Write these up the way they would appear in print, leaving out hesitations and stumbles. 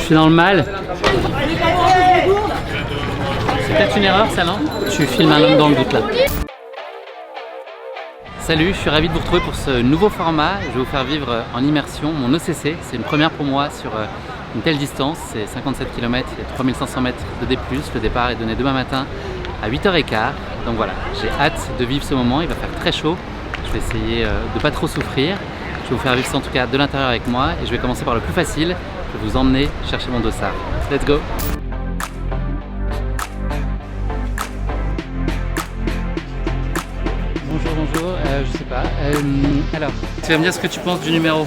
suis dans le mal. C'est peut-être une erreur ça, non? Tu filmes un homme dans le doute là. Salut, je suis ravi de vous retrouver pour ce nouveau format. Je vais vous faire vivre en immersion mon OCC. C'est une première pour moi sur une telle distance. C'est 57 km et 3500 mètres de D+. Le départ est donné demain matin à 8h15. Donc voilà, j'ai hâte de vivre ce moment. Il va faire très chaud. Je vais essayer de ne pas trop souffrir. Je vais vous faire vivre ça en tout cas de l'intérieur avec moi. Et je vais commencer par le plus facile. Je vais vous emmener chercher mon dossard. Let's go! Bonjour, je sais pas. Alors, tu vas me dire ce que tu penses du numéro.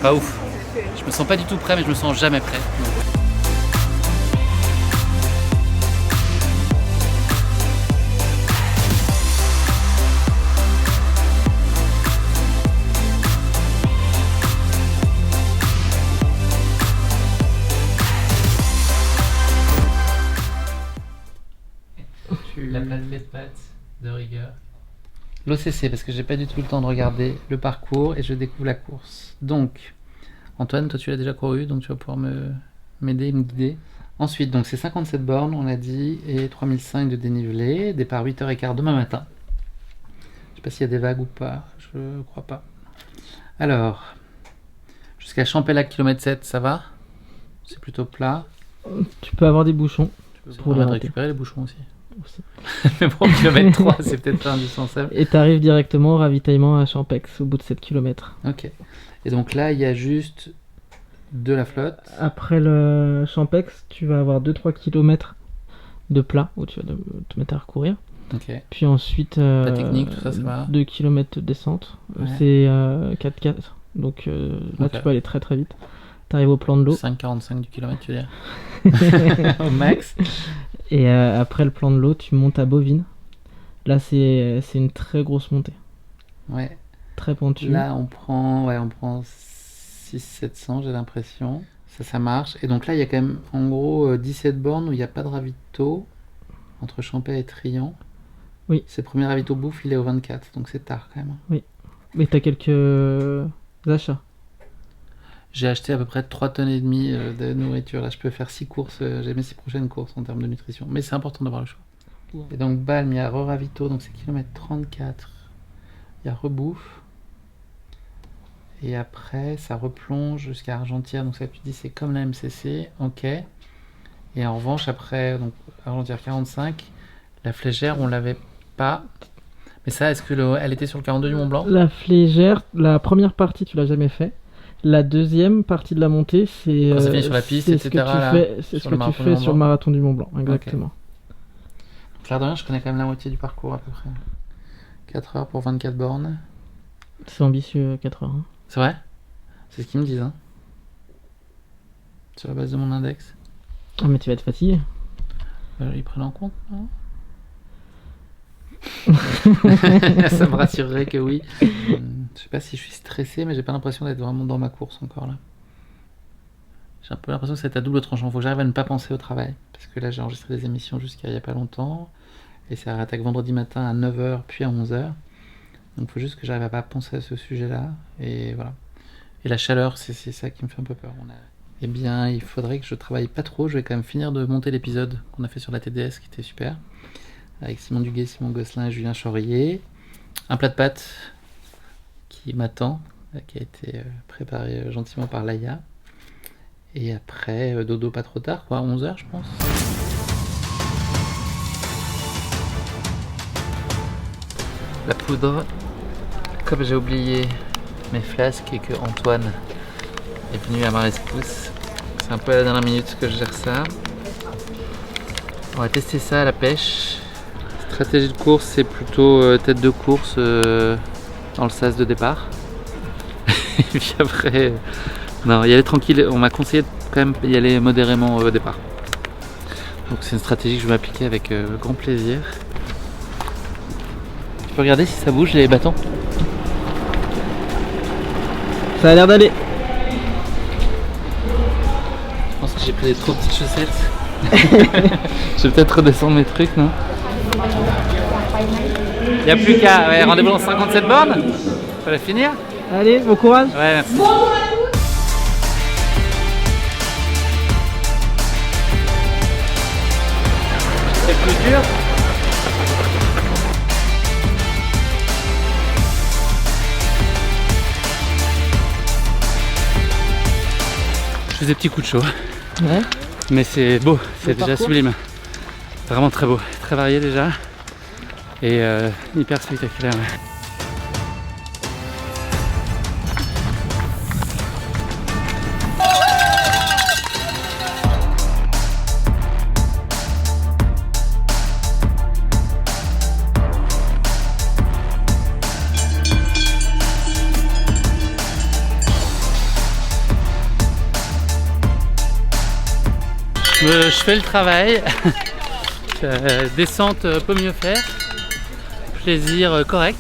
Pas ouf. Je me sens pas du tout prêt, mais je me sens jamais prêt. La plate de rigueur. L'OCC, parce que j'ai pas du tout le temps de regarder le parcours et je découvre la course. Donc, Antoine, toi tu l'as déjà couru, donc tu vas pouvoir m'aider, me guider. Ensuite, donc c'est 57 bornes, on a dit, et 3005 de dénivelé. Départ 8h15 demain matin. Je sais pas s'il y a des vagues ou pas, je crois pas. Alors, jusqu'à Champellac, km 7, ça va? C'est plutôt plat. Tu peux avoir des bouchons. Tu peux récupérer les bouchons aussi. Mais pour km 3, c'est peut-être pas indispensable. Et tu arrives directement au ravitaillement à Champex au bout de 7 km. Ok. Et donc là, il y a juste de la flotte. Après le Champex, tu vas avoir 2-3 km de plat où tu vas te mettre à recourir. Ok. Puis ensuite, la technique, tout ça, ça va. 2 km de descente. Ouais. C'est 4-4. Donc là, tu peux aller très très vite. Tu arrives au plan de l'eau. 5,45 du kilomètre, tu veux dire. Au max. Et après le plan de l'eau, tu montes à Bovine. Là, c'est une très grosse montée. Ouais. Très pentue. Là, on prend 600-700, j'ai l'impression. Ça marche. Et donc là, il y a quand même, en gros, 17 bornes où il n'y a pas de ravito entre Champey et Trian. Oui. C'est le premier ravito bouffe, il est au 24, donc c'est tard quand même. Oui. Mais tu as quelques achats. J'ai acheté à peu près 3,5 tonnes de nourriture. Là, je peux faire 6 courses. J'ai mes 6 prochaines courses en termes de nutrition. Mais c'est important d'avoir le choix. Et donc, Balme, il y a Ravito, donc c'est kilomètre 34. Il y a Rebouffe. Et après, ça replonge jusqu'à Argentière. Donc, ça, tu dis, c'est comme la MCC. Ok. Et en revanche, après, donc Argentière 45, la Flégère, on l'avait pas. Mais ça, est-ce que elle était sur le 42 du Mont Blanc? La Flégère, la première partie, tu l'as jamais fait. La deuxième partie de la montée, c'est quand ça finit sur la piste, etc. C'est ce que tu fais sur le marathon du Mont Blanc, exactement. Okay. Donc là, de rien, je connais quand même la moitié du parcours à peu près. 4 heures pour 24 bornes. C'est ambitieux, 4 heures. Hein. C'est vrai? C'est ce qu'ils me disent, hein. Sur la base de mon index. Ah, mais tu vas être fatigué. Ils prennent en compte, non? Ça me rassurerait que oui. Je sais pas si je suis stressé, mais j'ai pas l'impression d'être vraiment dans ma course encore là. J'ai un peu l'impression que c'est à double tranchant. Faut que j'arrive à ne pas penser au travail. Parce que là, j'ai enregistré des émissions jusqu'à il y a pas longtemps. Et ça attaque vendredi matin à 9h puis à 11h. Donc faut juste que j'arrive à pas penser à ce sujet-là. Et voilà. Et la chaleur, c'est ça qui me fait un peu peur. Eh bien, il faudrait que je travaille pas trop. Je vais quand même finir de monter l'épisode qu'on a fait sur la TDS qui était super. Avec Simon Duguay, Simon Gosselin et Julien Chaurier. Un plat de pâtes qui m'attend, qui a été préparé gentiment par Laïa. Et après, dodo pas trop tard, quoi, 11h je pense. La poudre, comme j'ai oublié mes flasques et que Antoine est venu à ma rescousse, c'est un peu à la dernière minute que je gère ça. On va tester ça à la pêche. Stratégie de course, c'est plutôt tête de course dans le sas de départ. Et puis après, non, y aller tranquille. On m'a conseillé de quand même y aller modérément au départ. Donc c'est une stratégie que je vais appliquer avec grand plaisir. Tu peux regarder si ça bouge les bâtons? Ça a l'air d'aller. Je pense que j'ai pris des trop petites chaussettes. Je vais peut-être redescendre mes trucs, non? Il n'y a plus qu'à rendez-vous dans 57 bornes. Faut la finir. Allez, bon courage. Ouais, merci. C'est plus dur. Je fais des petits coups de chaud. Ouais. Mais c'est beau, c'est déjà parcours sublime. Vraiment très beau, très varié déjà. Et hyper spectaculaire. Ouais. Je fais le travail. Descente peut mieux faire. Plaisir correct.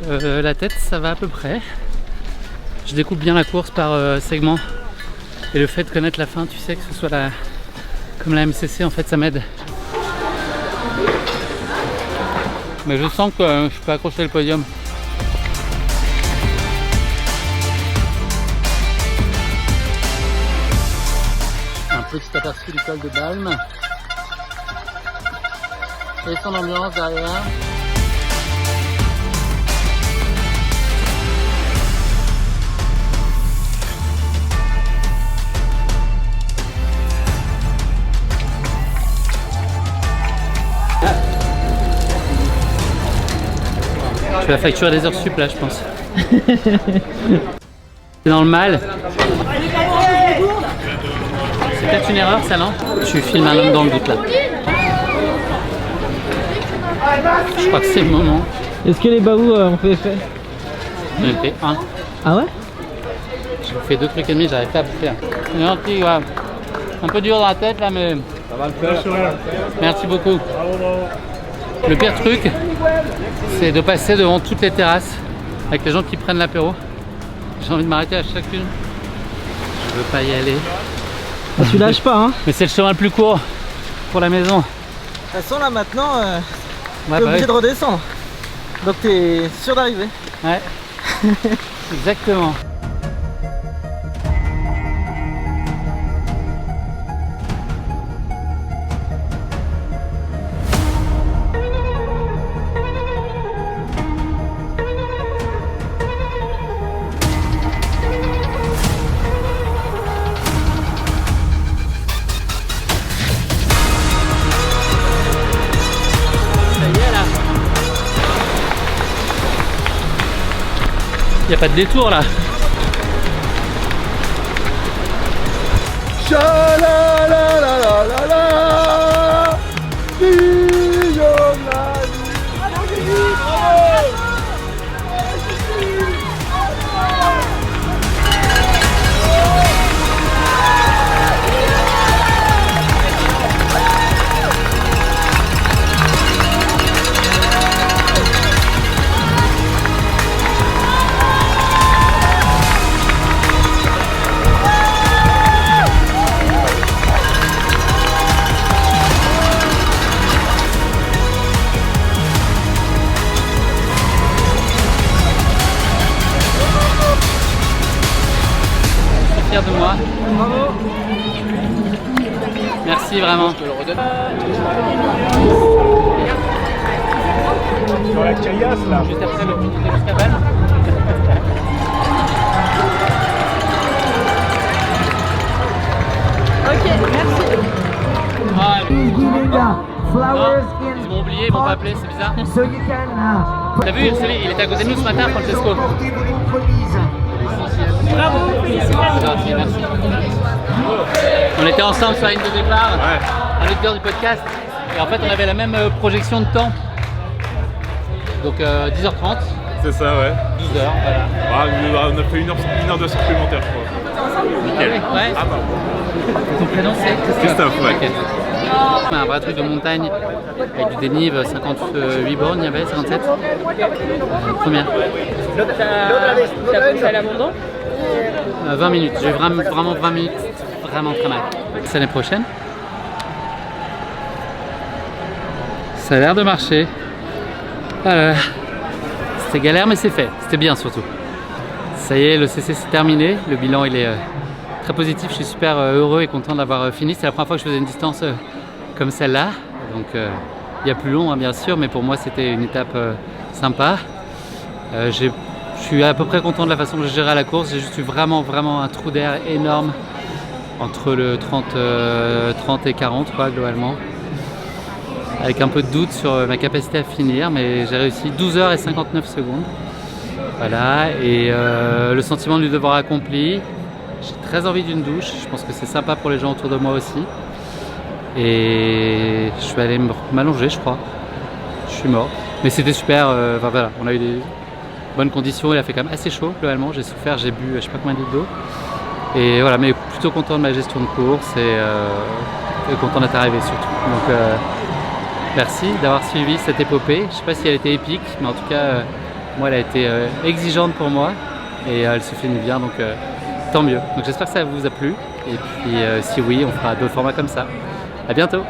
La tête ça va à peu près. Je découpe bien la course par segments. Et le fait de connaître la fin, tu sais que ce soit comme la MCC, en fait ça m'aide. Mais je sens que je peux accrocher le podium. Petit aperçu du col de Balme et son ambiance derrière. Tu vas facturer des heures sup là je pense. C'est dans le mal. C'est peut-être une erreur ça non? Tu filmes un homme dans le doute là. Je crois que c'est le moment. Est-ce que les baous ont fait effet? J'en ai fait un. Ah ouais? J'ai fait 2 trucs et demi, j'arrive pas à faire. C'est gentil, ouais. Un peu dur dans la tête là mais... Ça va le faire. Merci beaucoup. Le pire truc, c'est de passer devant toutes les terrasses avec les gens qui prennent l'apéro. J'ai envie de m'arrêter à chacune. Je veux pas y aller. Ah, tu lâches pas hein. Mais c'est le chemin le plus court pour la maison. De toute façon là maintenant, Ouais, t'es obligé ouais. de redescendre. Donc t'es sûr d'arriver. Ouais. Exactement. Il n'y a pas de détour là. Fier de moi. Bravo. Merci vraiment. Je te le redonne. Sur la caillasse là. Juste après le petit jusqu'à Balme. Ok, merci. Ah, Flowers ils m'ont oublié, ils m'ont pas appelé, c'est bizarre. so you can T'as vu, il était à côté de nous ce matin, Francesco. portez-vous une remise. Bravo. C'est gentil, merci. On était ensemble sur la ligne de départ, à l'autre heure du podcast, et en fait on avait la même projection de temps. Donc 10h30, C'est ça, ouais. 12h, voilà. Ah, on a fait une heure de supplémentaire, je crois. Nickel. Ouais. Ah, bah. Ton prénom c'est Christophe, ouais. Ok. Un vrai truc de montagne avec du dénive, 58 bornes, il y avait 57. Première. T'as pensé à l'abandon? 20 minutes, j'ai eu vraiment 20 minutes, vraiment très mal. C'est l'année prochaine. Ça a l'air de marcher. C'était galère mais c'est fait, c'était bien surtout. Ça y est, le CC c'est terminé, le bilan il est très positif, je suis super heureux et content d'avoir fini. C'est la première fois que je faisais une distance comme celle-là. Donc il y a plus long hein, bien sûr, mais pour moi c'était une étape sympa. Je suis à peu près content de la façon que j'ai géré la course. J'ai juste eu vraiment un trou d'air énorme entre le 30 et 40 quoi, globalement. Avec un peu de doute sur ma capacité à finir, mais j'ai réussi 12 h et 59 secondes. Voilà, et le sentiment du devoir accompli. J'ai très envie d'une douche, je pense que c'est sympa pour les gens autour de moi aussi. Et je vais aller m'allonger, je crois. Je suis mort. Mais c'était super, enfin voilà, on a eu des bonnes conditions, il a fait quand même assez chaud globalement. J'ai souffert, j'ai bu je sais pas combien de litres d'eau. Et voilà, mais plutôt content de ma gestion de course et content d'être arrivé surtout. Donc merci d'avoir suivi cette épopée. Je sais pas si elle était épique, mais en tout cas, moi elle a été exigeante pour moi et elle se finit bien, donc tant mieux. Donc j'espère que ça vous a plu. Et puis si oui, on fera d'autres formats comme ça. À bientôt!